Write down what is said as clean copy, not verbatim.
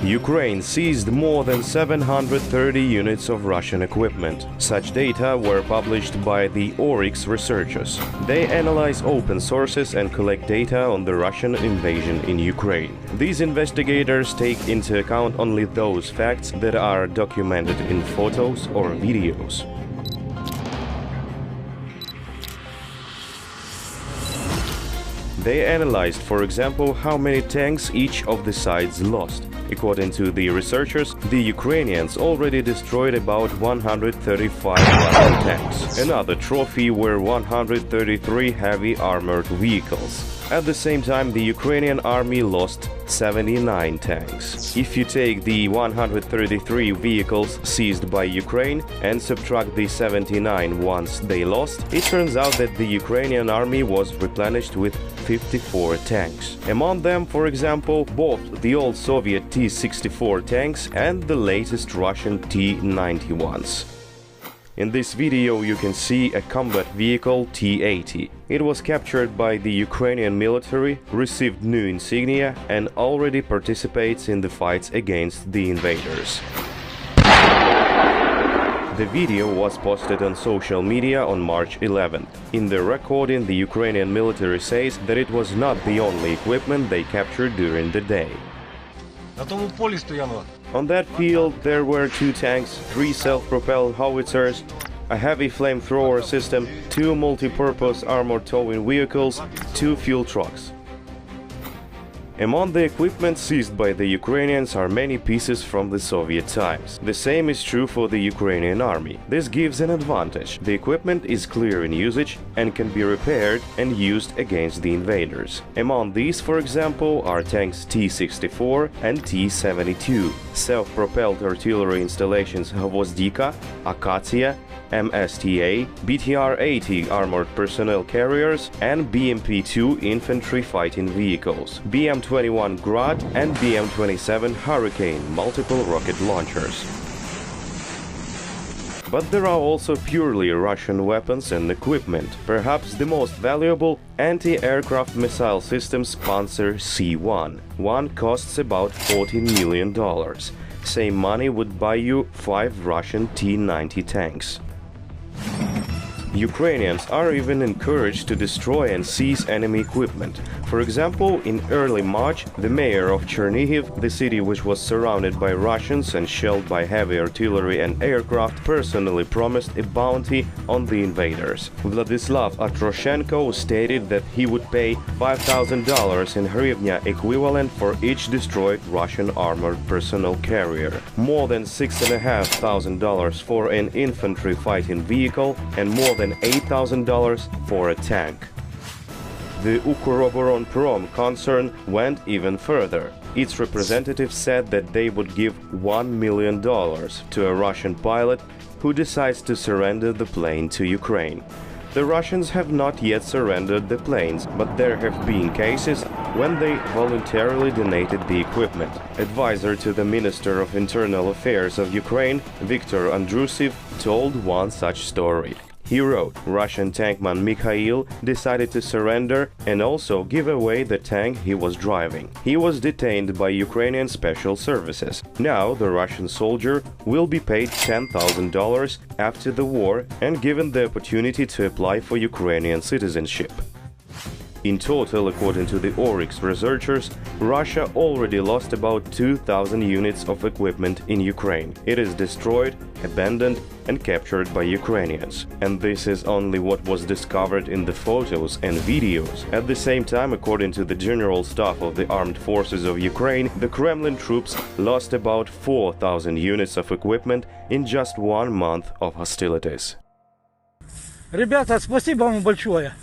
Ukraine seized more than 730 units of Russian equipment. Such data were published by the Oryx researchers. They analyze open sources and collect data on the Russian invasion in Ukraine. These investigators take into account only those facts that are documented in photos or videos. They analyzed, for example, how many tanks each of the sides lost. According to the researchers, the Ukrainians already destroyed about 135 Russian tanks. Another trophy were 133 heavy armored vehicles. At the same time, the Ukrainian army lost 79 tanks. If you take the 133 vehicles seized by Ukraine and subtract the 79 ones they lost, it turns out that the Ukrainian army was replenished with 54 tanks. Among them, for example, both the old Soviet T-64 tanks and the latest Russian T-91s. In this video you can see a combat vehicle T-80. It was captured by the Ukrainian military, received new insignia and already participates in the fights against the invaders. The video was posted on social media on March 11th. In the recording, the Ukrainian military says that it was not the only equipment they captured during the day. On that field, there were 2 tanks, 3 self-propelled howitzers, a heavy flamethrower system, 2 multi-purpose armored towing vehicles, 2 fuel trucks. Among the equipment seized by the Ukrainians are many pieces from the Soviet times. The same is true for the Ukrainian army. This gives an advantage. The equipment is clear in usage and can be repaired and used against the invaders. Among these, for example, are tanks T-64 and T-72, self-propelled artillery installations Gvozdika, Akatsiya, MSTA, BTR-80 armored personnel carriers and BMP-2 infantry fighting vehicles, BM-21 Grad and BM-27 Hurricane multiple rocket launchers. But there are also purely Russian weapons and equipment. Perhaps the most valuable, anti-aircraft missile systems Panzer C-1. One costs about $14 million. Same money would buy you 5 Russian T-90 tanks. Ukrainians are even encouraged to destroy and seize enemy equipment. For example, in early March, the mayor of Chernihiv, the city which was surrounded by Russians and shelled by heavy artillery and aircraft, personally promised a bounty on the invaders. Vladislav Atroshenko stated that he would pay $5,000 in hryvnia equivalent for each destroyed Russian armored personnel carrier, more than $6,500 for an infantry fighting vehicle, and more than $8,000 for a tank. The Ukroboronprom concern went even further. Its representative said that they would give $1 million to a Russian pilot who decides to surrender the plane to Ukraine. The Russians have not yet surrendered the planes, but there have been cases when they voluntarily donated the equipment. Advisor to the Minister of Internal Affairs of Ukraine, Viktor Andrusiv, told one such story. He wrote, Russian tankman Mikhail decided to surrender and also give away the tank he was driving. He was detained by Ukrainian special services. Now the Russian soldier will be paid $10,000 after the war and given the opportunity to apply for Ukrainian citizenship. In total, according to the Oryx researchers, Russia already lost about 2,000 units of equipment in Ukraine. It is destroyed, abandoned and captured by Ukrainians. And this is only what was discovered in the photos and videos. At the same time, according to the General Staff of the Armed Forces of Ukraine, the Kremlin troops lost about 4,000 units of equipment in just 1 month of hostilities. Ребята, спасибо вам большое.